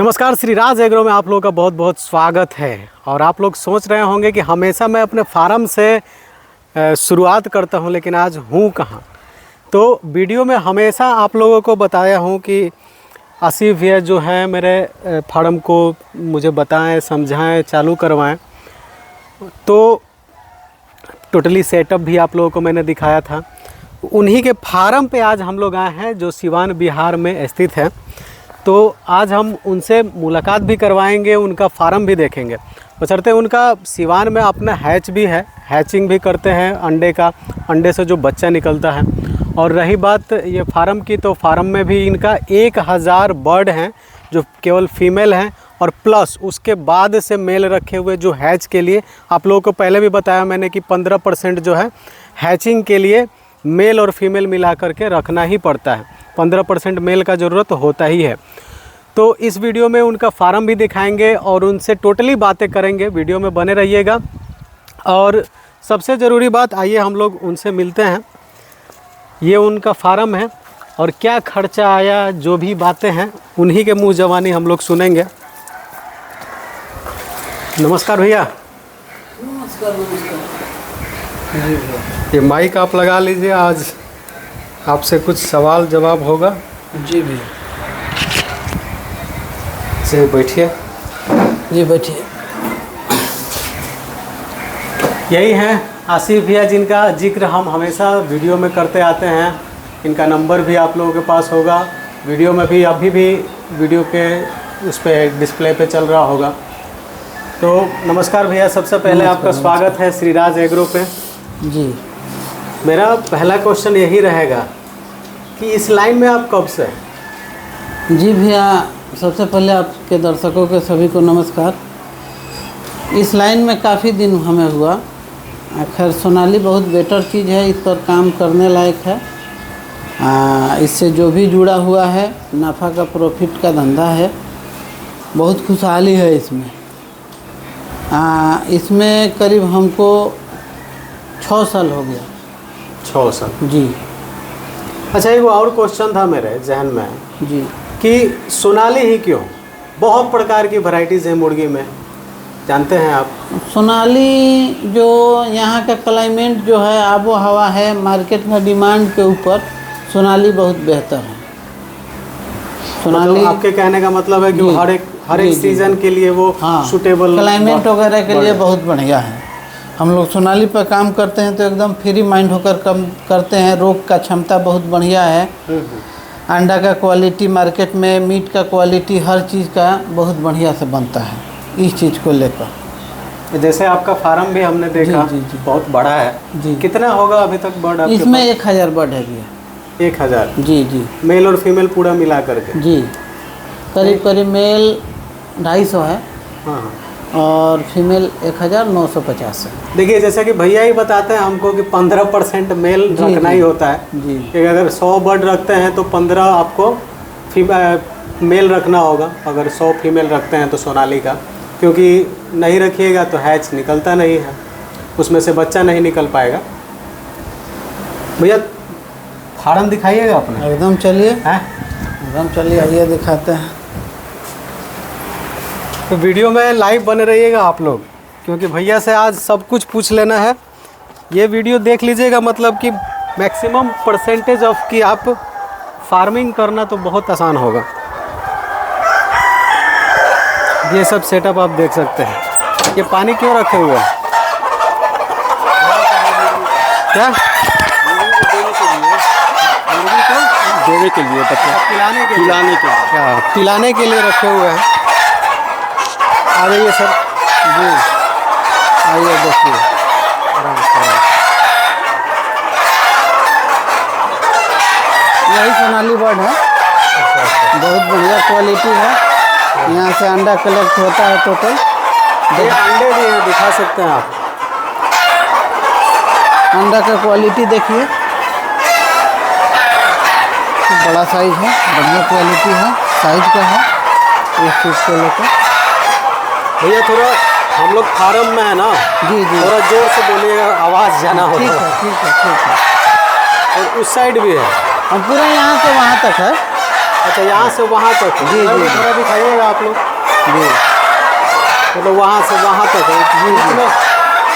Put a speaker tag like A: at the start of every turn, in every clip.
A: नमस्कार, श्री राज एग्रो में आप लोगों का बहुत बहुत स्वागत है। और आप लोग सोच रहे होंगे कि हमेशा मैं अपने फार्म से शुरुआत करता हूं, लेकिन आज हूं कहां। तो वीडियो में हमेशा आप लोगों को बताया हूं कि आसिफ भैया जो है मेरे फार्म को मुझे बताएं, समझाएं, चालू करवाएं। तो टोटली सेटअप भी आप लोगों को मैंने दिखाया था। उन्हीं के फार्म पे आज हम लोग आए हैं जो सिवान बिहार में स्थित है। तो आज हम उनसे मुलाकात भी करवाएंगे, उनका फार्म भी देखेंगे। बशर्ते उनका सिवान में अपना हैच भी है, हैचिंग भी करते हैं अंडे का, अंडे से जो बच्चा निकलता है। और रही बात ये फार्म की, तो फार्म में भी इनका 1000 बर्ड हैं जो केवल फीमेल हैं, और प्लस उसके बाद से मेल रखे हुए जो हैच के लिए आप लोगों को पहले भी बताया मैंने कि 15% जो है हैचिंग के लिए मेल और फीमेल मिला करके रखना ही पड़ता है। 15% मेल का ज़रूरत होता ही है। तो इस वीडियो में उनका फार्म भी दिखाएंगे और उनसे टोटली बातें करेंगे। वीडियो में बने रहिएगा। और सबसे ज़रूरी बात, आइए हम लोग उनसे मिलते हैं। ये उनका फार्म है और क्या खर्चा आया, जो भी बातें हैं उन्हीं के मुंह जबानी हम लोग सुनेंगे। नमस्कार भैया।
B: नमस्कार।
A: ये माइक आप लगा लीजिए, आज आपसे कुछ सवाल जवाब होगा।
B: जी भैया।
A: से बैठिए।
B: जी बैठिए।
A: यही हैं आसिफ भैया, जिनका जिक्र हम हमेशा वीडियो में करते आते हैं। इनका नंबर भी आप लोगों के पास होगा, वीडियो में भी अभी भी वीडियो के उस पर डिस्प्ले पे चल रहा होगा। तो नमस्कार भैया, सबसे पहले आपका स्वागत है श्री राज एग्रो पे।
B: जी।
A: मेरा पहला क्वेश्चन यही रहेगा कि इस लाइन में आप कब से हैं?
B: जी भैया, सबसे पहले आपके दर्शकों के सभी को नमस्कार। इस लाइन में काफ़ी दिन हमें हुआ। खैर सोनाली बहुत बेटर चीज़ है, इस पर काम करने लायक है। इससे जो भी जुड़ा हुआ है, नफ़ा का प्रॉफिट का धंधा है, बहुत खुशहाली है इसमें। इसमें करीब हमको 6 साल हो गया।
A: 6 साल।
B: जी।
A: अच्छा, एक और क्वेश्चन था मेरे जहन में
B: जी
A: कि सोनाली ही क्यों? बहुत प्रकार की वैरायटीज़ हैं मुर्गी में, जानते हैं आप।
B: सोनाली जो यहाँ का क्लाइमेट जो है, आबो हवा है, मार्केट में डिमांड के ऊपर सोनाली बहुत बेहतर है। सोनाली
A: मतलब आपके कहने का मतलब है कि वो हर एक सीज़न के लिए वो सूटेबल,
B: क्लाइमेट वगैरह के लिए बहुत बढ़िया है। हम लोग सोनाली पर काम करते हैं तो एकदम फ्री माइंड होकर काम करते हैं। रोग का क्षमता बहुत बढ़िया है। अंडा का क्वालिटी, मार्केट में मीट का क्वालिटी, हर चीज़ का बहुत बढ़िया से बनता है इस चीज़ को लेकर।
A: जैसे आपका फार्म भी हमने देखा,
B: जी।
A: बहुत बड़ा है।
B: जी।
A: कितना होगा अभी तक बर्ड आपके
B: इसमें 1000 बर्ड है भैया।
A: 1000?
B: जी जी।
A: मेल और फीमेल पूरा मिला करके?
B: जी। करीब मेल 250 है।
A: हाँ।
B: और फीमेल 1950 है।
A: देखिए, जैसे कि भैया ही बताते हैं हमको कि 15% मेल रखना ही होता है।
B: जी।
A: कि अगर 100 बर्ड रखते हैं तो 15 आपको मेल रखना होगा। अगर 100 फीमेल रखते हैं तो सोनाली का, क्योंकि नहीं रखिएगा तो हैच निकलता नहीं है, उसमें से बच्चा नहीं निकल पाएगा। भैया फार्म दिखाइएगा अपना।
B: एकदम चलिए।
A: हैं?
B: एकदम चलिए, आइए दिखाते हैं।
A: तो वीडियो में लाइव बने रहिएगा आप लोग, क्योंकि भैया से आज सब कुछ पूछ लेना है। ये वीडियो देख लीजिएगा, मतलब कि मैक्सिमम परसेंटेज ऑफ कि आप फार्मिंग करना तो बहुत आसान होगा। ये सब सेटअप आप देख सकते हैं। ये पानी क्यों रखे हुए हैं? क्या?
C: देने के लिए,
A: पिलाने के
C: पिलाने के लिए।
A: क्या पिलाने के लिए रखे हुए हैं? आ जाइए सर। जी आइए, देखिए आराम से।
B: यही सोनाली बर्ड है। बहुत बढ़िया क्वालिटी है। यहाँ से अंडा कलेक्ट होता है टोटल।
A: ये अंडे भी हैं, दिखा सकते हैं आप।
B: अंडा का क्वालिटी देखिए, बड़ा साइज है, बढ़िया क्वालिटी है, साइज का है। इस चीज़ को लेकर
A: भैया थोड़ा हम लोग फार्म में है ना।
B: जी जी।
A: थोड़ा जोर से बोलिएगा, आवाज़ जाना होगा।
B: ठीक है।
A: और उस साइड भी है।
B: हम पूरा यहाँ से वहाँ तक है।
A: अच्छा, यहाँ से वहाँ तक?
B: जी, जी।
A: थोड़ा दिखाइएगा आप लोग।
B: जी
A: मतलब वहाँ से वहाँ तक है।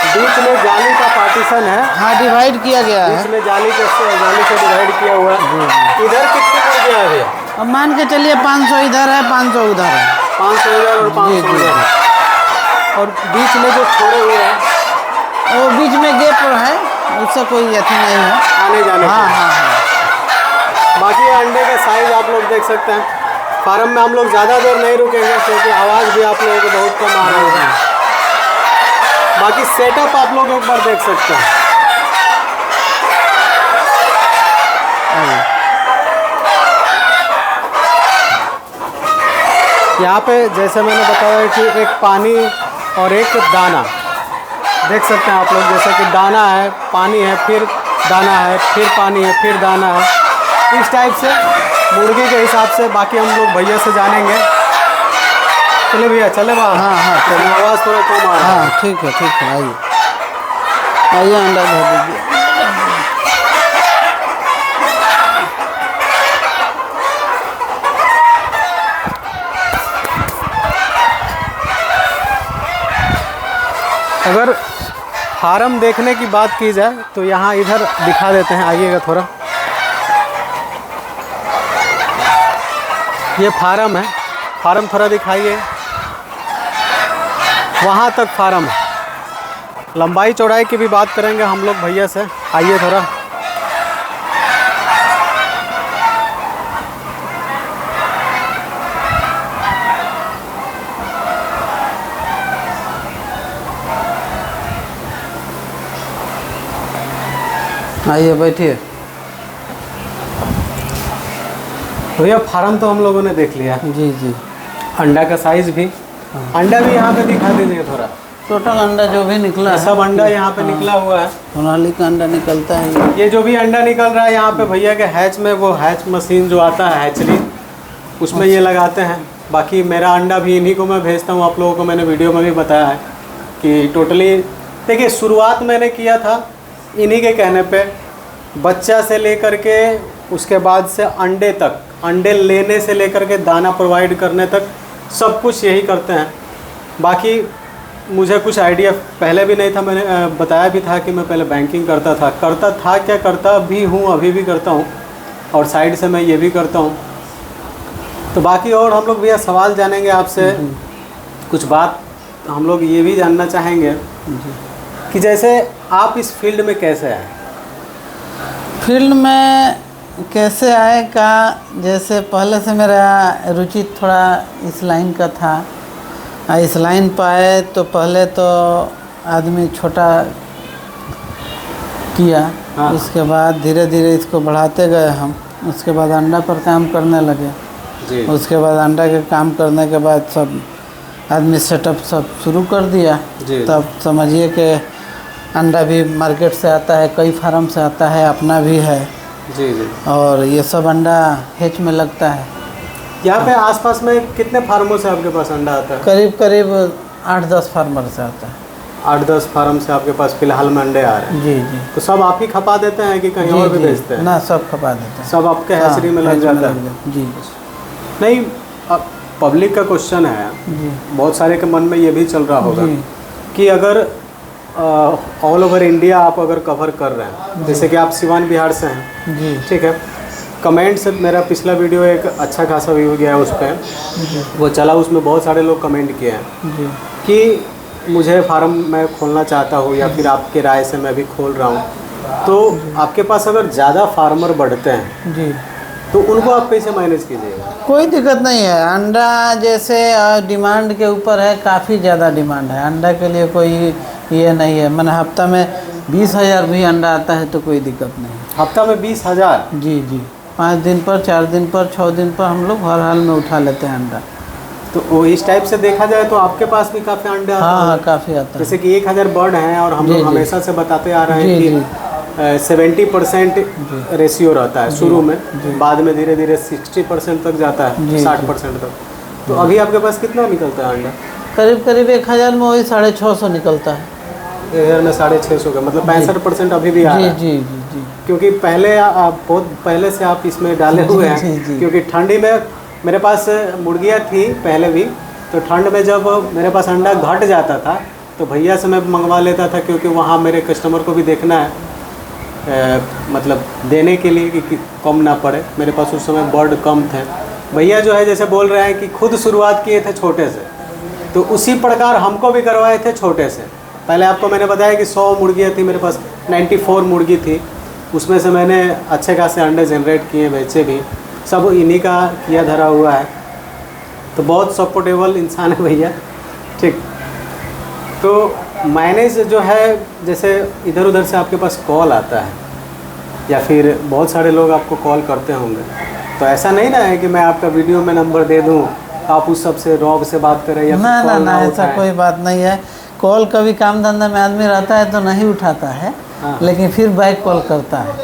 A: बीच में जाली का पार्टीशन है,
B: हाँ, डिवाइड किया गया है।
A: बीच में जाली से डिवाइड किया हुआ है। इधर कितने पड़ गया है भैया?
B: अब मान के चलिए 500 इधर है, 500 उधर है।
A: 500 इधर और 500
B: जी, जी।
A: इधर है। और बीच में जो छोड़े हुए हैं
B: वो बीच में गैप है, उससे कोई अथी नहीं है।
A: आने जाने
B: हाँ
A: के।
B: हाँ हाँ।
A: बाकी अंडे का साइज़ आप लोग देख सकते हैं। फार्म में हम लोग ज़्यादा देर नहीं रुकेंगे क्योंकि आवाज़ भी आप लोगों को बहुत कम आ रही है। बाकी सेटअप आप लोग एक बार देख सकते हैं। यहाँ पे जैसे मैंने बताया कि एक पानी और एक दाना देख सकते हैं आप लोग। जैसे कि दाना है, पानी है, फिर दाना है, फिर पानी है, फिर दाना है। इस टाइप से मुर्गी के हिसाब से। बाकी हम लोग भैया से जानेंगे। चले भैया, चले बाहर।
B: हाँ हाँ चलिए।
A: आवाज़ थोड़ा कम आ रहा है।
B: हाँ ठीक है, आइए आइए, अंडा धर दीजिए।
A: अगर फार्म देखने की बात की जाए तो यहाँ इधर दिखा देते हैं, आइएगा थोड़ा। ये फार्म है, फार्म थोड़ा दिखाइए। वहाँ तक फार्म है। लंबाई चौड़ाई की भी बात करेंगे हम लोग भैया से, आइए थोड़ा।
B: आइए बैठिए।
A: भैया फार्म तो हम लोगों ने देख लिया।
B: जी जी।
A: अंडा का साइज़ भी, अंडा भी यहाँ पे दिखा दीजिए थोड़ा।
B: टोटल अंडा जो भी निकला है,
A: सब अंडा यहाँ पे निकला हुआ है।
B: सोनाली का अंडा निकलता है।
A: ये जो भी अंडा निकल रहा है यहाँ पे भैया के हैच में, वो हैच मशीन जो आता है हैचरी, उसमें ये लगाते हैं। बाकी मेरा अंडा भी इन्हीं को मैं भेजता हूँ। आप लोगों को मैंने वीडियो में भी बताया है कि टोटली देखिए, शुरुआत मैंने किया था इन्हीं के कहने पे, बच्चा से लेकर के उसके बाद से अंडे तक, अंडे लेने से लेकर के दाना प्रोवाइड करने तक सब कुछ यही करते हैं। बाकी मुझे कुछ आइडिया पहले भी नहीं था, मैंने बताया भी था कि मैं पहले बैंकिंग करता था क्या करता भी हूँ, अभी भी करता हूँ, और साइड से मैं ये भी करता हूँ। तो बाकी और हम लोग भैया सवाल जानेंगे आपसे। कुछ बात हम लोग ये भी जानना चाहेंगे कि जैसे आप इस फील्ड में कैसे आए?
B: फील्ड में कैसे आए का, जैसे पहले से मेरा रुचि थोड़ा इस लाइन का था। इस लाइन पर आए तो पहले तो आदमी छोटा किया,
A: हाँ।
B: उसके बाद धीरे धीरे इसको बढ़ाते गए हम। उसके बाद अंडा पर काम करने लगे।
A: जी।
B: उसके बाद अंडा के काम करने के बाद सब आदमी सेटअप सब शुरू कर दिया।
A: जी।
B: तब समझिए कि अंडा भी मार्केट से आता है, कई फार्म से आता है, अपना भी है।
A: जी जी।
B: और ये सब अंडा हेच में लगता है।
A: यहाँ पे आसपास में कितने फार्मों से आपके पास अंडा आता है?
B: करीब करीब 8-10 फार्मर से आता है।
A: 8-10 फार्म से आपके पास फिलहाल में अंडे आ रहे हैं।
B: जी जी।
A: तो सब आप ही खपा देते हैं कि कहीं और भी
B: जी,
A: बेचते हैं?
B: ना, सब खपा देते हैं।
A: सब आपके
B: हाँ,
A: हैचरी में लग
B: हैच
A: जाता है?
B: जी
A: नहीं, अब पब्लिक का क्वेश्चन है,
B: जी
A: बहुत सारे के मन में ये भी चल रहा होगा
B: जी।
A: कि अगर ऑल ओवर इंडिया आप अगर कवर कर रहे हैं, जैसे कि आप सिवान बिहार से हैं,
B: जी
A: ठीक है, कमेंट से मेरा पिछला वीडियो एक अच्छा खासा व्यू गया है उस पर, वो चला, उसमें बहुत सारे लोग कमेंट किए हैं
B: जी
A: कि मुझे फार्म मैं खोलना चाहता हूँ या फिर आपके राय से मैं भी खोल रहा हूँ, तो आपके पास अगर ज़्यादा फार्मर बढ़ते हैं
B: जी।
A: तो उनको आप कैसे मैनेज कीजिएगा?
B: कोई दिक्कत नहीं है। अंडा जैसे डिमांड के ऊपर है, काफ़ी ज़्यादा डिमांड है अंडा के लिए। कोई ये नहीं है, मैंने हफ्ता में 20,000 भी अंडा आता है तो कोई दिक्कत नहीं है।
A: हफ्ता में 20,000?
B: जी जी। 5 दिन पर, 4 दिन पर, 6 दिन पर हम लोग हर हाल में उठा लेते हैं अंडा।
A: तो वो इस टाइप से देखा जाए तो आपके पास भी काफ़ी अंडे आते
B: हाँ
A: हैं?
B: काफ़ी आता है।
A: जैसे कि 1,000 बर्ड हैं और हम
B: जी,
A: लोग
B: जी।
A: हमेशा से बताते आ रहे हैं
B: जी,
A: कि 70% रेशियो रहता है शुरू में, बाद में धीरे धीरे 60% तक जाता है,
B: जी,
A: 60% तक। तो अभी आपके पास कितना निकलता है अंडा?
B: करीब करीब 1,000 में वही 650 निकलता है।
A: 1,000 में 650 का मतलब 65% अभी भी आ रहा
B: जी
A: है।
B: जी जी। जी
A: क्योंकि पहले आप बहुत पहले से आप इसमें डाले हुए
B: जी,
A: हैं
B: जी।
A: क्योंकि ठंडी में मेरे पास मुर्गियाँ थी पहले भी, तो ठंड में जब मेरे पास अंडा घट जाता था तो भैया से मैं मंगवा लेता था, क्योंकि वहाँ मेरे कस्टमर को भी देखना है, मतलब देने के लिए कि कम ना पड़े। मेरे पास उस समय बर्ड कम थे। भैया जो है जैसे बोल रहे हैं कि खुद शुरुआत किए थे छोटे से, तो उसी प्रकार हमको भी करवाए थे छोटे से। पहले आपको मैंने बताया कि 100 मुर्गियाँ थी मेरे पास, 94 मुर्गी थी, उसमें से मैंने अच्छे खासे अंडे जनरेट किए, बेचे भी, सब इन्हीं का किया धरा हुआ है। तो बहुत सपोर्टेबल इंसान है भैया, ठीक। तो मैनेज जो है, जैसे इधर उधर से आपके पास कॉल आता है या फिर बहुत सारे लोग आपको कॉल करते होंगे, तो ऐसा नहीं ना है कि मैं आपका वीडियो में नंबर दे दूं, आप उस सबसे रॉब से बात करें या
B: ना
A: फिर
B: ना
A: कॉल
B: ना, ऐसा
A: उठाएं।
B: कोई बात नहीं है। कॉल कभी काम धंधा में आदमी रहता है तो नहीं उठाता है,
A: हाँ।
B: लेकिन फिर बैक कॉल करता है।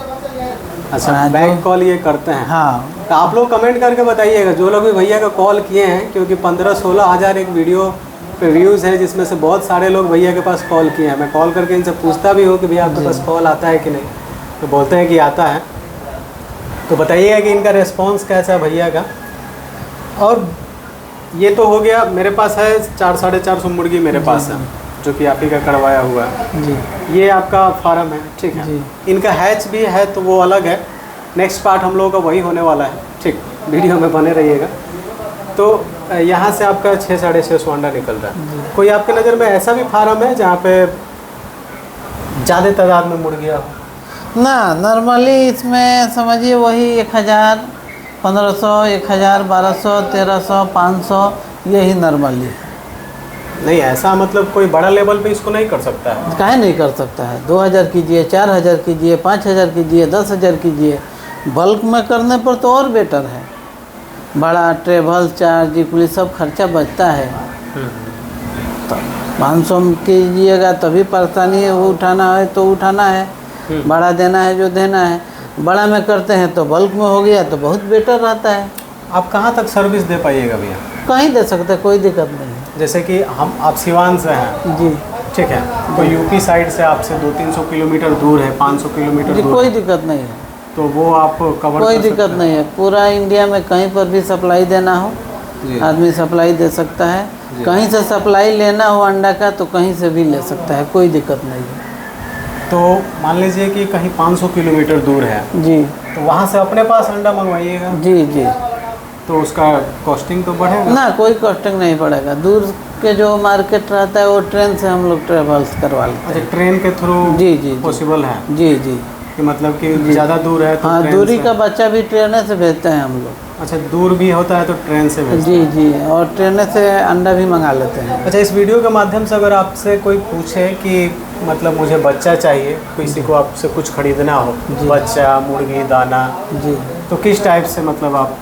A: अच्छा,
B: हाँ,
A: बैक कॉल ये करते हैं।
B: हाँ
A: तो आप लोग कमेंट करके बताइएगा जो लोग भी भैया का कॉल किए हैं, क्योंकि 15-16 हज़ार एक वीडियो पे व्यूज़ है, जिसमें से बहुत सारे लोग भैया के पास कॉल किए हैं। मैं कॉल करके इनसे पूछता भी हूँ कि भैया आपके पास कॉल आता है कि नहीं, तो बोलते हैं कि आता है। तो बताइएगा कि इनका रिस्पॉन्स कैसा है भैया का। और ये तो हो गया, मेरे पास है 400-450 मुर्गी मेरे पास है, जो कि आप ही का करवाया हुआ है।
B: जी
A: ये आपका फार्म है, ठीक है।
B: जी।
A: इनका हैच भी है तो वो अलग है, नेक्स्ट पार्ट हम लोगों का वही होने वाला है, ठीक। वीडियो में बने रहिएगा। तो यहाँ से आपका 6-6.5 अंडा निकल रहा है। कोई आपके नज़र में ऐसा भी फार्म है जहाँ पे ज़्यादा तादाद में मुर्गियाँ हो?
B: ना, नॉर्मली इसमें समझिए वही 1000, 1500, 1000, 1200, 1300, 500, यही नॉर्मली है।
A: नहीं, ऐसा मतलब कोई बड़ा लेवल पे इसको नहीं कर सकता है?
B: काहे नहीं कर सकता है? 2000 कीजिए, 4000 कीजिए, 5000 कीजिए, 10,000 कीजिए। बल्क में करने पर तो और बेटर है। बड़ा ट्रेवल चार्ज पुलिस सब खर्चा बचता है। तो 500 कीजिएगा तभी परेशानी है, वो उठाना है तो उठाना है, बड़ा देना है जो देना है। बड़ा में करते हैं तो बल्क में हो गया तो बहुत बेटर रहता है।
A: आप कहाँ तक सर्विस दे पाइएगा भैया?
B: कहीं दे सकते हैं, कोई दिक्कत नहीं है।
A: जैसे कि आप सिवान से हैं,
B: जी
A: ठीक है, तो यूपी साइड से आपसे 200-300 किलोमीटर दूर है, 500 किलोमीटर
B: जी,
A: दूर
B: कोई
A: है,
B: दिक्कत नहीं है,
A: तो वो आप कवर
B: कोई
A: कर
B: दिक्कत
A: सकते
B: नहीं है। पूरा इंडिया में कहीं पर भी सप्लाई देना हो,
A: जी।
B: आदमी सप्लाई दे सकता है। कहीं से सप्लाई लेना हो अंडा का तो कहीं से भी ले सकता है, कोई दिक्कत नहीं है।
A: तो मान लीजिए कि कहीं 500 किलोमीटर दूर है,
B: जी
A: तो वहाँ से अपने पास अंडा मंगवाइएगा,
B: जी जी।
A: तो उसका कॉस्टिंग तो बढ़ेगा?
B: ना, कोई कॉस्टिंग नहीं पड़ेगा। दूर के जो मार्केट रहता है वो ट्रेन से हम लोग ट्रेवल्स करवा लेते
A: अच्छा, ट्रेन के थ्रू
B: जी, जी, जी।
A: पॉसिबल है
B: हैं। जी जी।
A: कि मतलब कि ज़्यादा दूर है तो
B: हाँ,
A: ट्रेन
B: दूरी
A: से?
B: का बच्चा भी ट्रेन से भेजते हैं हम लोग।
A: अच्छा, दूर भी होता है तो ट्रेन से भेजते
B: जी जी, और ट्रेन से अंडा भी मंगा लेते हैं।
A: हैं। अच्छा, इस वीडियो के माध्यम से अगर आपसे कोई पूछे कि मतलब मुझे बच्चा चाहिए, किसी को आपसे कुछ खरीदना हो, बच्चा, मुर्गी, दाना,
B: जी,
A: तो किस टाइप से मतलब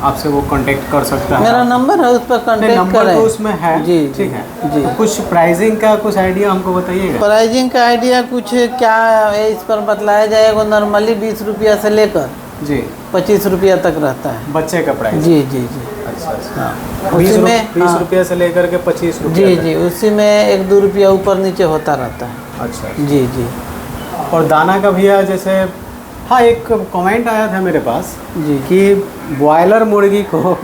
A: आपसे वो कांटेक्ट कर सकता है?
B: मेरा नंबर है, उस पर
A: नहीं,
B: कांटेक्ट
A: नंबर
B: करें।
A: तो उसमें है,
B: जी
A: ठीक है।
B: जी।
A: तो कुछ प्राइसिंग का कुछ आइडिया हमको बताइएगा।
B: प्राइजिंग का आइडिया कुछ क्या है इस पर बतलाया जाएगा। नॉर्मली 20 रुपया से लेकर
A: जी,
B: 25 रुपया तक रहता है।
A: बच्चे का प्राइस?
B: जी जी जी।
A: अच्छा अच्छा।
B: हाँ,
A: 20
B: उसी में
A: 20 रुपये से लेकर के 25 रुपये
B: जी
A: तक।
B: जी, उसी में 1-2 रुपया ऊपर नीचे होता रहता है।
A: अच्छा।
B: जी जी
A: और दाना का भैया जैसे, हाँ, एक कमेंट आया था मेरे पास
B: जी
A: कि बॉयलर मुर्गी को,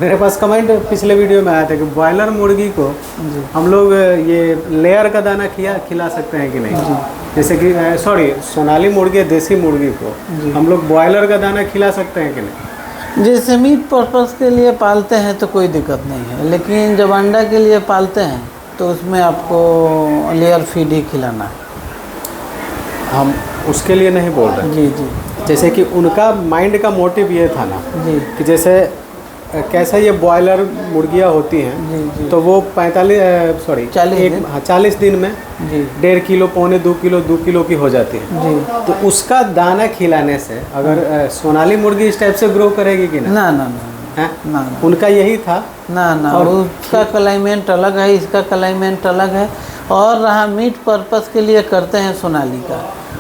A: मेरे पास कमेंट पिछले वीडियो में आया था कि बॉयलर मुर्गी को
B: जी
A: हम लोग ये लेयर का दाना खिला सकते हैं कि नहीं? जैसे कि सॉरी, सोनाली मुर्गी, देसी मुर्गी को हम लोग बॉयलर का दाना खिला सकते हैं कि नहीं?
B: जैसे मीट पर्पस के लिए पालते हैं तो कोई दिक्कत नहीं है, लेकिन जब अंडा के लिए पालते हैं तो उसमें आपको लेयर फीड ही खिलाना है।
A: हम उसके लिए नहीं बोल रहे।
B: जी जी
A: जैसे कि उनका माइंड का मोटिव ये था ना
B: जी
A: कि जैसे कैसे ये बॉयलर मुर्गियाँ होती हैं,
B: जी जी
A: तो वो 40
B: दिन।
A: हाँ, 40 दिन में
B: जी
A: 1.5 किलो, 2 किलो की हो जाती है।
B: जी।
A: तो उसका दाना खिलाने से अगर सोनाली मुर्गी इस टाइप से ग्रो करेगी कि नहीं?
B: ना ना ना
A: हैं?
B: ना ना
A: उनका यही था।
B: ना ना,
A: और
B: उसका क्लाइमेट अलग है, इसका क्लाइमेट अलग है। और रहा मीट पर्पस के लिए करते हैं सोनाली का,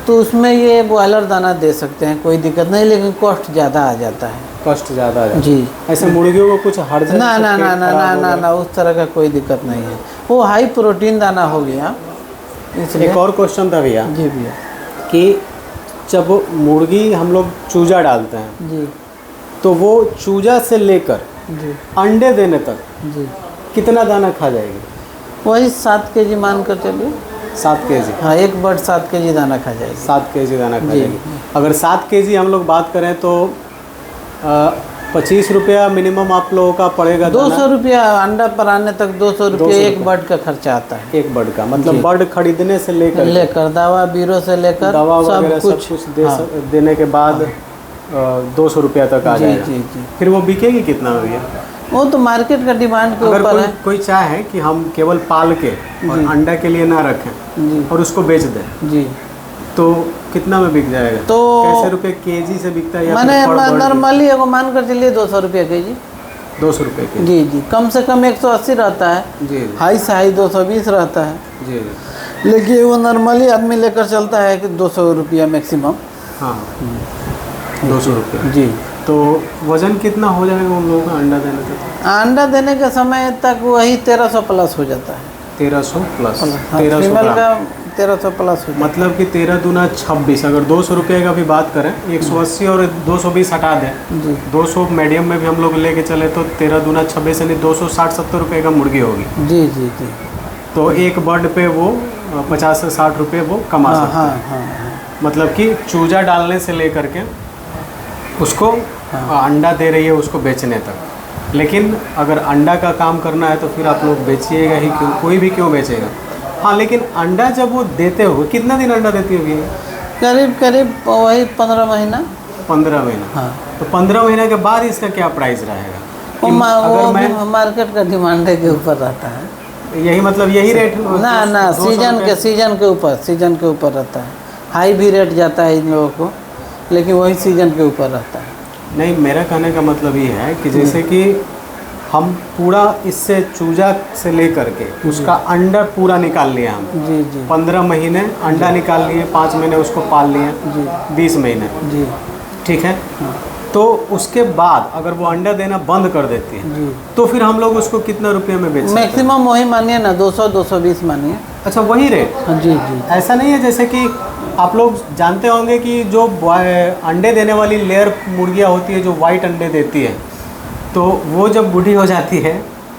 B: तो उसमें ये बॉयलर दाना दे सकते हैं, कोई दिक्कत नहीं, लेकिन कॉस्ट ज़्यादा आ जाता है।
A: कॉस्ट ज़्यादा है
B: जी।
A: ऐसे मुर्गियों को कुछ हर्ज
B: ना ना ना ना ना ना ना, उस तरह का कोई दिक्कत नहीं है। वो हाई प्रोटीन दाना हो गया इसलिए।
A: एक और क्वेश्चन था भैया
B: जी भैया।
A: कि जब मुर्गी हम लोग चूजा डालते हैं
B: जी
A: तो वो चूजा से लेकर
B: जी
A: अंडे देने तक
B: जी
A: कितना दाना खा जाएगी?
B: वही 7 kg मान कर चलिए।
A: 7 केजी।
B: हाँ, एक बर्ड 7 kg दाना खा जाएगी।
A: 7 केजी दाना खा
B: जी।
A: जाएगी। अगर 7 केजी हम लोग बात करें तो 25 रुपया मिनिमम आप लोगों का पड़ेगा।
B: 200 रुपया अंडा पर आने तक 200 रुपया एक बर्ड का खर्चा आता है।
A: एक बर्ड का मतलब बर्ड खरीदने से लेकर
B: दवा बीरो से लेकर
A: दवा वगैरह
B: सब
A: सब कुछ
B: हाँ।
A: देने के बाद 200 रुपया तक आ
B: जी
A: जाएगा।
B: जी जी।
A: फिर वो बिकेगी कितना में भैया?
B: वो तो मार्केट का डिमांड के
A: अगर
B: ऊपर है।
A: कोई चाहे कि हम केवल पाल के और अंडा के लिए ना रखें
B: जी
A: और उसको बेच दें
B: जी,
A: तो कितना में बिक जाएगा?
B: तो
A: कैसे रुपए केजी से बिकता है या
B: मैंने
A: फिर per bird?
B: नॉर्मली एगो मान कर चलिए 200 रुपया केजी।
A: 200 रुपये के।
B: जी जी, कम से कम 180 रहता है,
A: जी
B: हाई से हाई 220 रहता है,
A: जी।
B: लेकिन वो नॉर्मली आदमी लेकर चलता है कि 200 रुपया मैक्सिमम।
A: हाँ 200 रुपये।
B: जी,
A: तो वजन कितना हो जाएगा उन लोगों का अंडा देने तक?
B: अंडा देने के समय तक वही 1300 प्लस हो जाता है।
A: 1300 प्लस।
B: हाँ,
A: 1300
B: फीमेल
A: ग्राम।
B: का 1300 प्लस हो जाता
A: मतलब कि 13 दूना 26। अगर 200 रुपये का भी बात करें, 180 और 220 हटा दें,
B: है। जी
A: 200 मीडियम में भी हम लोग लेके चले तो 13 दूना 26 यानी 260-70 रुपये का मुर्गी होगी।
B: जी जी जी।
A: तो एक बर्ड पे वो 50 से 60 रुपये वो कमा
B: हाँ
A: सकते
B: हाँ
A: हैं।
B: हाँ
A: मतलब कि चूजा डालने से लेकर के उसको अंडा दे रही है उसको बेचने तक। लेकिन अगर अंडा का काम करना है तो फिर आप लोग बेचिएगा ही क्यों? कोई भी क्यों बेचेगा? हाँ, लेकिन अंडा जब वो देते हो कितना दिन अंडा देती होगी?
B: करीब करीब वही 15 महीना।
A: 15 महीना।
B: हाँ,
A: तो 15 महीने के बाद इसका क्या प्राइस रहेगा?
B: वो
A: कि अगर मैं
B: मार्केट का डिमांड के ऊपर रहता है।
A: यही मतलब यही रेट
B: ना ना,
A: 200
B: सीजन
A: रुपये?
B: सीजन के ऊपर रहता है। हाई भी रेट जाता है इन लोगों को, लेकिन वही सीजन के ऊपर रहता है।
A: नहीं, मेरा कहने का मतलब ये है कि जैसे कि हम पूरा इससे चूजा से लेकर के उसका अंडा पूरा निकाल लिया हम।
B: जी जी
A: 15 महीने अंडा निकाल लिए, 5 महीने उसको पाल लिए,
B: जी
A: 20 महीने,
B: जी
A: ठीक है। तो उसके बाद अगर वो अंडा देना बंद कर देती है
B: जी,
A: तो फिर हम लोग उसको कितना रुपये में बेच सकते हैं?
B: मैक्सिमम वही मानिए ना, 200-220 मानिए।
A: अच्छा, वही रेट?
B: हाँ जी जी।
A: ऐसा नहीं है जैसे कि आप लोग जानते होंगे कि जो अंडे देने वाली लेयर मुर्गियाँ होती है जो वाइट अंडे देती है, तो वो जब बूढ़ी हो जाती है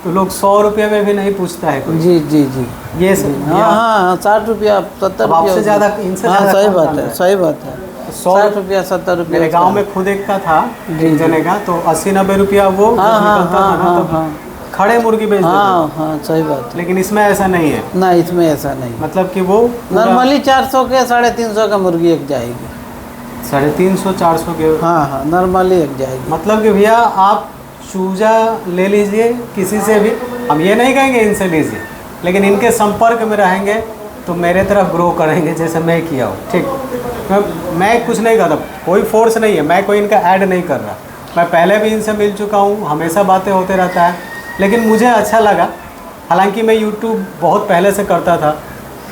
A: तो लोग 100 रुपये में भी नहीं पूछता है कोई।
B: जी जी जी।
A: ये
B: हाँ हाँ, 60 रुपया 70
A: अब आपसे
B: रुपया।
A: ज़्यादा इनसे
B: हाँ,
A: ज़्यादा
B: सही
A: कौन
B: बात
A: जानता
B: है,
A: है?
B: सही बात है। 60 रुपया 70 रुपया।
A: मेरे गांव में खुद एक का था,
B: जी,
A: एक जने का, तो 80-90 रुपया वो जब
B: हाँ हाँ
A: निकलता था
B: हाँ
A: ना,
B: हाँ
A: तब
B: हाँ
A: खड़े मुर्गी बेच देते
B: हाँ हाँ, सही बात
A: थे। लेकिन इसमें ऐसा नहीं है,
B: है ना, इसमें ऐसा नहीं।
A: मतलब कि वो
B: नॉर्मली 400 के 350 का मुर्गी एक जाएगी।
A: 350-400 के।
B: हाँ हाँ, नॉर्मली एक जाएगी।
A: मतलब कि भैया आप चूजा ले लीजिए किसी से भी, हम ये नहीं कहेंगे इनसे लीजिए, लेकिन इनके संपर्क में रहेंगे तो मेरे तरफ ग्रो करेंगे जैसे मैं किया हूँ, ठीक। मैं कुछ नहीं करता, कोई फोर्स नहीं है, मैं कोई इनका ऐड नहीं कर रहा। मैं पहले भी इनसे मिल चुका हूँ, हमेशा बातें होते रहता है, लेकिन मुझे अच्छा लगा। हालांकि मैं यूट्यूब बहुत पहले से करता था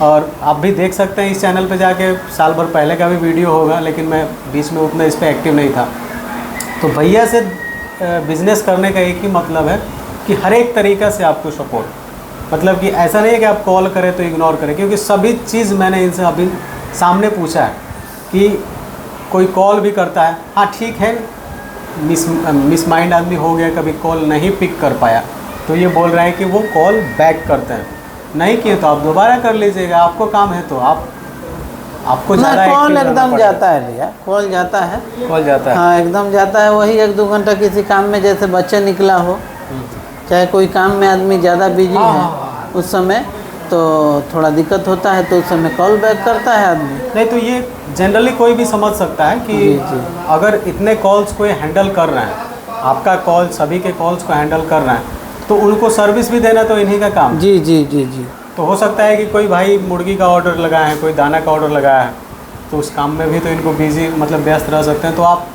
A: और आप भी देख सकते हैं इस चैनल पे जाके, साल भर पहले का भी वीडियो होगा, लेकिन मैं बीच में उतना इस पर एक्टिव नहीं था। तो भैया से बिज़नेस करने का एक ही मतलब है कि हर एक तरीक़ा से आपको सपोर्ट, मतलब कि ऐसा नहीं है कि आप कॉल करें तो इग्नोर करें, क्योंकि सभी चीज़ मैंने इनसे अभी सामने पूछा है कि कोई कॉल भी करता है, हाँ ठीक है, मिस माइंड आदमी हो गया, कभी कॉल नहीं पिक कर पाया, तो ये बोल रहे हैं कि वो कॉल बैक करते हैं, नहीं किए तो आप दोबारा कर लीजिएगा, आपको काम है तो आपको
B: ना,
A: ज़्यादा
B: कॉल
A: active रहना
B: एकदम
A: पड़ेगा।
B: जाता है भैया, कॉल जाता है।
A: कॉल जाता है।
B: हाँ, एकदम जाता है। वही 1-2 घंटा किसी काम में, जैसे बच्चा निकला हो, चाहे कोई काम में आदमी ज़्यादा बिजी है उस समय, तो थोड़ा दिक्कत होता है, तो उस समय कॉल बैक करता है आदमी।
A: नहीं तो ये जनरली कोई भी समझ सकता है कि
B: जी, जी।
A: अगर इतने कॉल्स कोई हैंडल कर रहे हैं, आपका कॉल सभी के कॉल्स को हैंडल कर रहे हैं, तो उनको सर्विस भी देना तो इन्हीं का काम है।
B: जी जी जी जी।
A: तो हो सकता है कि कोई भाई मुर्गी का ऑर्डर लगाया है, कोई दाना का ऑर्डर लगाया है, तो उस काम में भी तो इनको बिजी मतलब व्यस्त रह सकते हैं, तो आप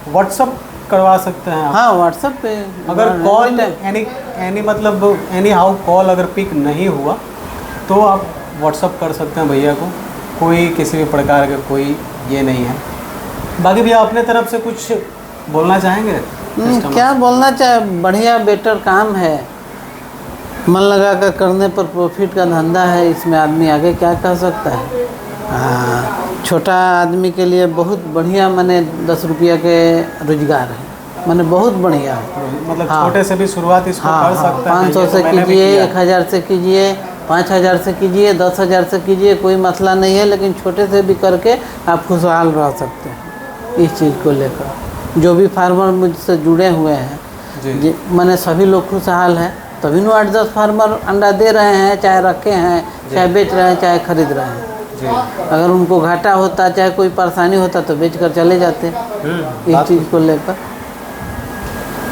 A: व्हाट्सअप करवा सकते हैं आप।
B: हाँ, व्हाट्सएप पे
A: अगर कॉल एनी मतलब एनी हाउ कॉल अगर पिक नहीं हुआ तो आप व्हाट्सअप कर सकते हैं भैया को, कोई किसी भी प्रकार का कोई ये नहीं है। बाकी भैया अपने तरफ से कुछ बोलना चाहेंगे?
B: क्या बोलना चाहे, बढ़िया बेटर काम है, मन लगा कर करने पर प्रॉफिट का धंधा है, इसमें आदमी आगे क्या कह सकता है। हाँ, छोटा आदमी के लिए बहुत बढ़िया माने 10 रुपया के रोजगार है, माने बहुत बढ़िया है।
A: मतलब
B: हाँ।
A: छोटे से भी शुरुआत इसको
B: हाँ
A: कर
B: हाँ,
A: सकते हैं।
B: 500
A: ये तो
B: से
A: मैंने भी
B: कीजिए,
A: किया।
B: 1000 से कीजिए, 5000 से कीजिए, 10,000 से कीजिए, कोई मसला नहीं है। लेकिन छोटे से भी करके आप खुशहाल रह सकते हैं इस चीज़ को लेकर। जो भी फार्मर मुझसे जुड़े हुए हैं
A: जी।
B: मैंने सभी लोग खुशहाल हैं, तभी नो 8-10 फार्मर अंडा दे रहे हैं, चाहे रखे हैं, चाहे बेच रहे हैं, चाहे खरीद रहे हैं।
A: जी।
B: अगर उनको घाटा होता, चाहे कोई परेशानी होता तो बेच कर चले जाते इस चीज़ को लेकर।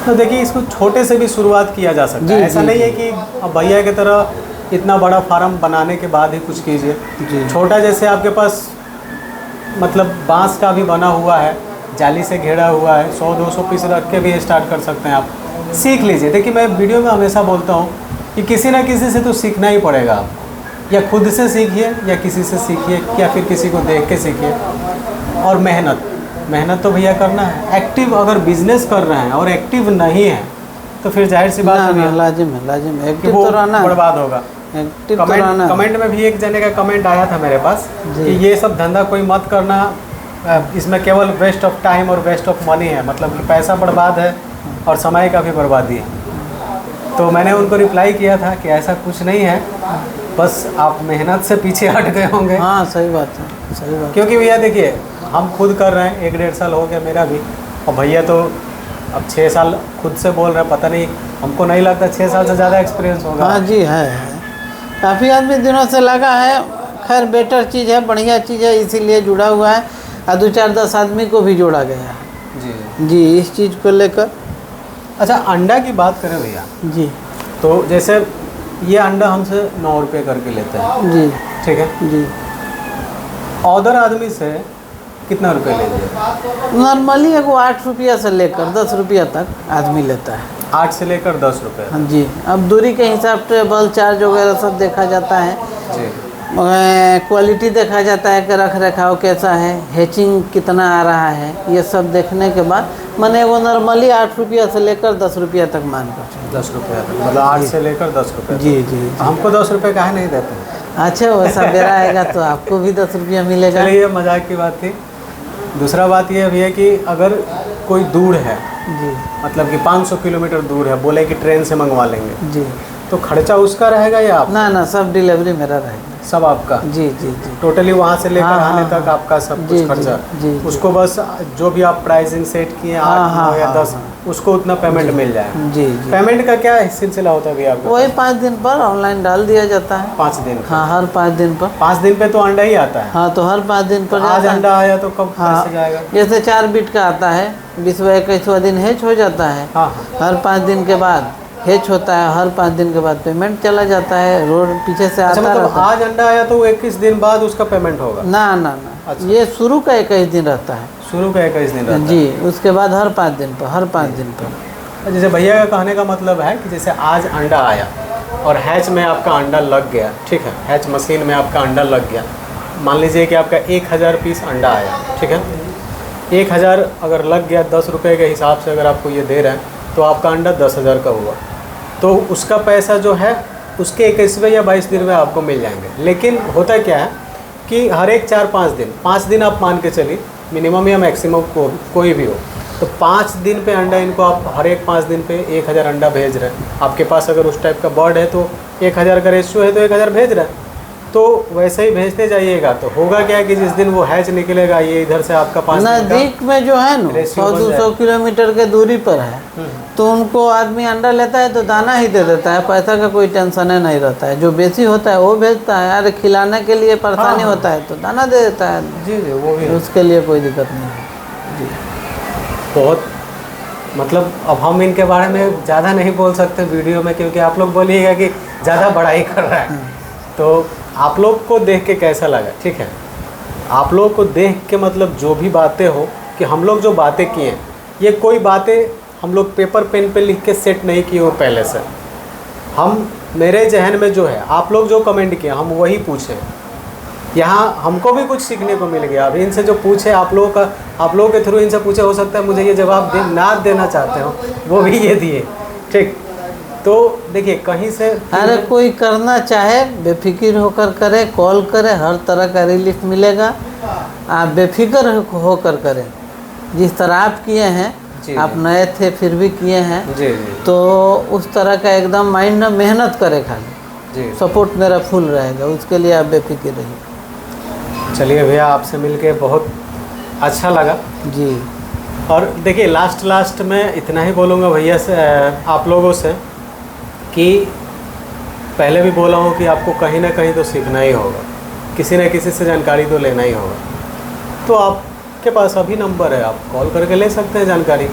A: तो देखिए, इसको छोटे से भी शुरुआत किया जा सकता है।
B: जी,
A: ऐसा
B: जी,
A: नहीं है कि अब भैया की तरह इतना बड़ा फार्म बनाने के बाद ही कुछ कीजिए।
B: जी।
A: छोटा जैसे आपके पास मतलब बांस का भी बना हुआ है, जाली से घेरा हुआ है, 100-200 पीस रख के भी स्टार्ट कर सकते हैं आप। सीख लीजिए। देखिए, मैं वीडियो में हमेशा बोलता हूँ कि किसी ना किसी से तो सीखना ही पड़ेगा आपको। या खुद से सीखिए, या किसी से सीखिए, या फिर किसी को देख के सीखिए। और मेहनत तो भैया करना है। एक्टिव अगर बिजनेस कर रहे हैं और एक्टिव नहीं है तो फिर जाहिर सी बात है
B: लाजिम है
A: कि
B: एक्टिव
A: वो
B: तो रहना है।
A: बर्बाद होगा।
B: एक्टिव तो रहना है।
A: कमेंट में भी एक जने का कमेंट आया था मेरे पास कि ये सब धंधा कोई मत करना, इसमें केवल वेस्ट ऑफ टाइम और वेस्ट ऑफ मनी है। मतलब कि पैसा बर्बाद है और समय का भी बर्बादी है। तो मैंने उनको रिप्लाई किया था कि ऐसा कुछ नहीं है, बस आप मेहनत से पीछे हट गए होंगे।
B: हाँ सही बात है, सही बात।
A: क्योंकि भैया देखिए, हम खुद कर रहे हैं, 1-1.5 साल हो गया मेरा भी, और भैया तो अब 6 साल खुद से बोल रहे हैं। पता नहीं, हमको नहीं लगता 6 साल से ज़्यादा एक्सपीरियंस होगा।
B: हाँ जी है। काफ़ी आदमी दिनों से लगा है। खैर बेटर चीज़ है, बढ़िया चीज़ है, इसीलिए जुड़ा हुआ है। और 2-4-10 आदमी को भी जोड़ा गया है जी इस चीज़ को लेकर।
A: अच्छा, अंडा की बात करें भैया,
B: जी
A: तो जैसे ये अंडा हमसे 9 रुपये करके लेते हैं,
B: जी
A: ठीक है।
B: जी।
A: अदर आदमी से कितना रुपये लेंगे?
B: नॉर्मली एगो 8 रुपया से लेकर 10 रुपया तक आदमी लेता है।
A: 8 से लेकर 10 रुपये।
B: हाँ जी। अब दूरी के हिसाब से बल चार्ज वगैरह सब देखा जाता है।
A: जी।
B: क्वालिटी देखा जाता है कि रख रखाव कैसा है, हैचिंग कितना आ रहा है, ये सब देखने के बाद मैंने वो नॉर्मली 8 रुपया से लेकर 10 रुपया तक मान कर।
A: 10 रुपये, मतलब 8 से लेकर 10 रुपये।
B: जी जी।
A: हमको 10 रुपये काहे नहीं देते हैं?
B: अच्छा, वैसा बेरा आएगा तो आपको भी 10 रुपया मिलेगा।
A: चलिए, ये मजाक की बात थी। दूसरा बात ये भी है कि अगर कोई दूर है,
B: जी
A: मतलब कि 500 किलोमीटर दूर है, बोले कि ट्रेन से मंगवा लेंगे,
B: जी।
A: तो खर्चा उसका रहेगा या आप?
B: ना सब डिलीवरी मेरा रहेगा।
A: सब आपका?
B: जी जी जी।
A: टोटली वहाँ से लेकर
B: हाँ,
A: आने
B: हाँ,
A: तक आपका सब
B: जी,
A: कुछ खर्चा?
B: जी, जी।
A: उसको बस जो भी आप प्राइसिंग सेट किए 8, 9 या 10, उसको उतना पेमेंट मिल जाए।
B: जी जी।
A: पेमेंट का क्या सिलसिला होता है भैया आपका?
B: वही 5 दिन पर ऑनलाइन डाल दिया जाता है।
A: 5 दिन?
B: हाँ, हर 5 दिन पर।
A: 5 दिन पे तो अंडा ही आता है?
B: हाँ, तो हर 5 दिन पर
A: आज
B: जाता है।
A: अंडा आया तो कब
B: हाँ,
A: कैसे जाएगा?
B: जैसे 4 बिट का आता है, 20वां-21वां दिन हैच हो जाता है।
A: हाँ।
B: हर 5 दिन के बाद हैच होता है, हर 5 दिन के बाद पेमेंट चला जाता है। रोड पीछे से
A: अच्छा,
B: आता
A: मतलब
B: रहता है।
A: आज अंडा आया तो 21 दिन बाद उसका पेमेंट होगा?
B: ना
A: अच्छा।
B: ये शुरू का 21 दिन रहता है
A: शुरू का 21 दिन रहता
B: जी। उसके बाद हर 5 दिन पर, हर 5 दिन पर।
A: है। जैसे भैया का कहने का मतलब है कि जैसे आज अंडा आया और हैच में आपका अंडा लग गया, ठीक है, हैच मशीन में आपका अंडा लग गया। मान लीजिए कि आपका 1000 पीस अंडा आया, ठीक है। 1000 अगर लग गया, 10 रुपये के हिसाब से अगर आपको ये दे रहे हैं तो आपका अंडा 10,000 का हुआ। तो उसका पैसा जो है उसके 21वें या 22 दिन में आपको मिल जाएंगे। लेकिन होता क्या है कि हर एक 4-5 दिन, 5 दिन आप मान के चलिए मिनिमम या मैक्सिमम कोई भी हो, तो 5 दिन पे अंडा इनको आप हर एक 5 दिन पे 1000 अंडा भेज रहे हैं। आपके पास अगर उस टाइप का बर्ड है तो 1000 का रेशियो है तो 1000 भेज रहे हैं। तो वैसे ही भेजते जाइएगा तो होगा क्या कि जिस दिन वो हैच निकलेगा, ये इधर से आपका 5 दिन का
B: नज़दीक में जो है ना,
A: रेशियो
B: 100-200 किलोमीटर के दूरी पर है, तो उनको आदमी अंडा लेता है तो दाना ही दे देता है, पैसा का कोई टेंशन नहीं रहता है। जो बेसी होता है वो भेजता है, अरे खिलाने के लिए परेशानी
A: हाँ।
B: होता है तो दाना दे देता है।
A: जी जी, वो भी है।
B: उसके लिए कोई दिक्कत नहीं है जी।
A: बहुत मतलब अब हम इनके बारे में ज़्यादा नहीं बोल सकते वीडियो में, क्योंकि आप लोग बोलिएगा कि ज़्यादा बड़ाई कर रहा है। तो आप लोग को देख के कैसा लगा, ठीक है, आप लोग को देख के मतलब जो भी बातें हो कि हम लोग जो बातें किए, ये कोई बातें हम लोग पेपर पेन पे लिख के सेट नहीं किए हो पहले से। हम मेरे जहन में जो है, आप लोग जो कमेंट किए हम वही पूछे। यहाँ हमको भी कुछ सीखने को मिल गया। अभी इनसे जो पूछे आप लोगों के थ्रू इनसे पूछे, हो सकता है मुझे ये जवाब ना देना चाहते हो, वो भी ये दिए, ठीक। तो देखिए कहीं से
B: अरे कोई करना चाहे बेफिक्र होकर करे, कॉल करे, हर तरह का रिलीफ मिलेगा। आप बेफिक्र होकर करें। जिस तरह आप किए हैं,
A: जी,
B: आप नए थे फिर भी किए हैं,
A: जी जी
B: तो उस तरह का एकदम माइंड में मेहनत करे खाली,
A: जी।
B: सपोर्ट मेरा फुल रहेगा, उसके लिए आप बेफिक्र रहिए।
A: चलिए भैया, आपसे मिलके बहुत अच्छा लगा।
B: जी
A: और देखिए, लास्ट में इतना ही बोलूँगा भैया से, आप लोगों से, कि पहले भी बोला हूँ कि आपको कहीं ना कहीं तो सीखना ही होगा, किसी न किसी से जानकारी तो लेना ही होगा। तो आपके पास अभी नंबर है, आप कॉल करके ले सकते हैं जानकारी।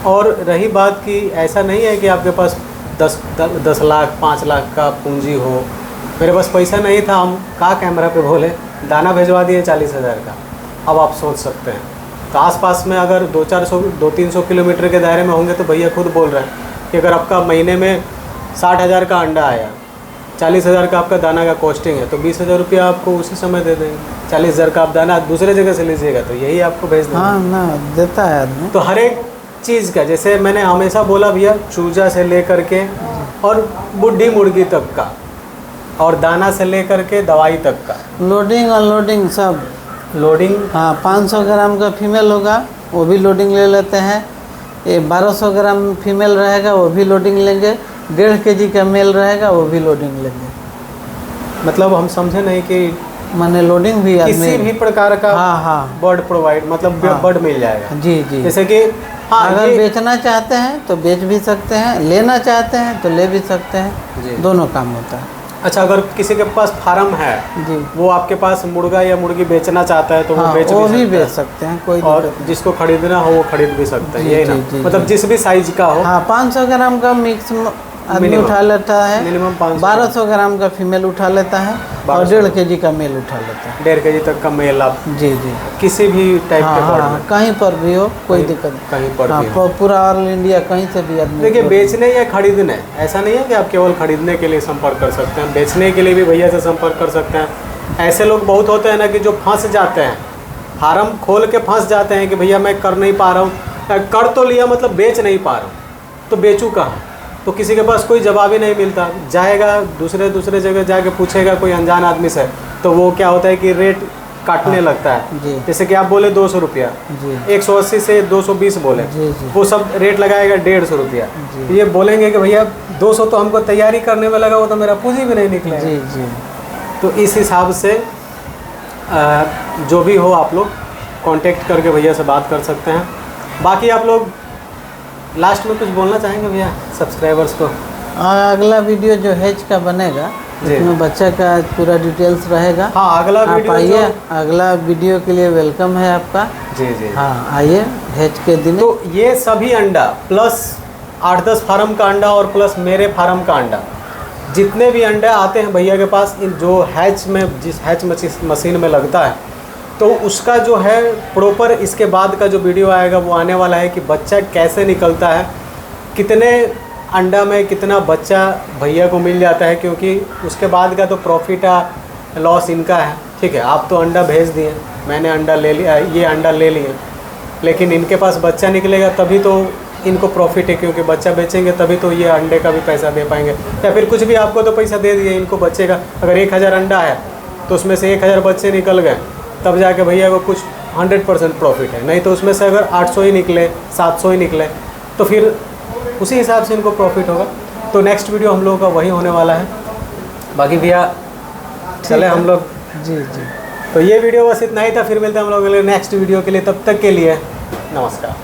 A: और रही बात कि ऐसा नहीं है कि आपके पास 10 लाख 5 लाख का पूंजी हो। मेरे पास पैसा नहीं था, हम कहाँ कैमरा पे बोले, दाना भिजवा दिए 40,000 का। अब आप सोच सकते हैं, तो आसपास में अगर 200-300 किलोमीटर के दायरे में होंगे तो भैया खुद बोल रहे हैं कि अगर आपका महीने में 60,000 का अंडा आया, 40,000 का आपका दाना का कॉस्टिंग है, तो 20,000 रुपया आपको उसी समय दे देंगे। 40,000 का आप दाना दूसरे जगह से लीजिएगा तो यही आपको भेज देंगे।
B: हाँ ना, देता है आदमी।
A: तो हर एक चीज़ का, जैसे मैंने हमेशा बोला भैया, चूजा से लेकर के और बुढ़ी मुर्गी तक का, और दाना से लेकर के दवाई तक का,
B: लोडिंग अनलोडिंग सब।
A: लोडिंग।
B: हाँ, 500 ग्राम का फीमेल होगा वो भी लोडिंग ले लेते हैं। ये 1200 ग्राम फीमेल रहेगा वो भी लोडिंग लेंगे। 1.5 kg का मेल रहेगा वो भी लोडिंग लेंगे।
A: मतलब हम समझे नहीं कि
B: माने लोडिंग भी
A: किसी भी प्रकार का
B: हाँ
A: बर्ड प्रोवाइड, मतलब
B: हाँ।
A: बर्ड मिल जाएगा।
B: जी जी।
A: जैसे कि हाँ,
B: अगर
A: ये
B: बेचना चाहते हैं तो बेच भी सकते हैं, लेना चाहते हैं तो ले भी सकते हैं,
A: जी।
B: दोनों काम होता है।
A: अच्छा, अगर किसी के पास फार्म है,
B: जी
A: वो आपके पास मुर्गा या मुर्गी बेचना चाहता है तो
B: हाँ,
A: वो बेच
B: वो
A: भी
B: भी
A: सकता
B: बेच
A: है।
B: सकते हैं, कोई
A: और
B: दिक्कत नहीं।
A: जिसको खरीदना हो वो खरीद भी सकता है,
B: जी,
A: यही
B: जी,
A: ना?
B: जी,
A: मतलब
B: जी।
A: जिस भी साइज का हो।
B: हाँ, 500 ग्राम का मिक्स आदमी
A: मिनिमम।
B: उठा लेता है,
A: मिनिमम 500
B: 1200 ग्राम का फीमेल उठा लेता है, और
A: 1200
B: 1.5 kg का मेल उठा लेता है।
A: 1.5 kg तक का मेल आप
B: जी जी।
A: किसी भी टाइप
B: हाँ
A: के बर्ड
B: हाँ,
A: में
B: कहीं पर भी हो कोई
A: कहीं-
B: दिक्कत नहीं।
A: कहीं पर
B: हाँ,
A: भी हो।
B: पूरा ऑल इंडिया कहीं से भी आदमी।
A: देखिए, बेचने या खरीदने, ऐसा नहीं है कि आप केवल खरीदने के लिए संपर्क कर सकते हैं, बेचने के लिए भी भैया से संपर्क कर सकते हैं। ऐसे लोग बहुत होते हैं ना कि जो फंस जाते हैं, फार्म खोल के फंस जाते हैं कि भैया मैं कर नहीं पा रहा हूँ, कर तो लिया मतलब बेच नहीं पा रहा हूँ, तो बेचूँ कहाँ? तो किसी के पास कोई जवाब ही नहीं मिलता। जाएगा दूसरे जगह जाके पूछेगा कोई अनजान आदमी से, तो वो क्या होता है कि रेट काटने लगता है।
B: जी
A: जैसे कि आप बोले 200 रुपया,
B: जी
A: 180 से 220 बोले,
B: जी जी
A: वो सब रेट लगाएगा 150 रुपया।
B: जी।
A: ये बोलेंगे कि भैया 200 तो हमको तैयारी करने में लगा, वो तो मेरा पूंजी भी नहीं निकले।
B: जी जी।
A: तो इस हिसाब से जो भी हो आप लोग कांटेक्ट करके भैया से बात कर सकते हैं। बाकी आप लोग लास्ट में कुछ बोलना चाहेंगे भैया सब्सक्राइबर्स को?
B: और अगला वीडियो जो हेज का बनेगा
A: जी।
B: इसमें बच्चा का पूरा डिटेल्स रहेगा।
A: हाँ, अगला
B: आप
A: वीडियो
B: आइए, अगला वीडियो के लिए वेलकम है आपका।
A: जी जी।
B: हाँ, आइए हेज के दिन।
A: तो ये सभी अंडा प्लस 8-10 फार्म का अंडा और प्लस मेरे फार्म का अंडा, जितने भी अंडे आते हैं भैया के पास, इन जो हैच में, जिस हैच मशीन में लगता है, तो उसका जो है प्रॉपर इसके बाद का जो वीडियो आएगा वो आने वाला है कि बच्चा कैसे निकलता है, कितने अंडा में कितना बच्चा भैया को मिल जाता है, क्योंकि उसके बाद का तो प्रॉफिट लॉस इनका है। ठीक है, आप तो अंडा भेज दिए, मैंने अंडा ले लिया, ये अंडा ले लिए, लेकिन इनके पास बच्चा निकलेगा तभी तो इनको प्रॉफिट है, क्योंकि बच्चा बेचेंगे तभी तो ये अंडे का भी पैसा दे पाएंगे। या फिर कुछ भी आपको तो पैसा दे दिए, इनको बचेगा। अगर 1000 अंडा है तो उसमें से 1000 बच्चे निकल गए, तब जाके भैया को कुछ 100% प्रॉफिट है। नहीं तो उसमें से अगर 800 ही निकले, 700 ही निकले, तो फिर उसी हिसाब से इनको प्रॉफिट होगा। तो नेक्स्ट वीडियो हम लोगों का वही होने वाला है। बाकी भैया चले हम लोग।
B: जी जी।
A: तो ये वीडियो बस इतना ही था, फिर मिलते हैं हम लोग अगले नेक्स्ट वीडियो के लिए। तब तक के लिए नमस्कार।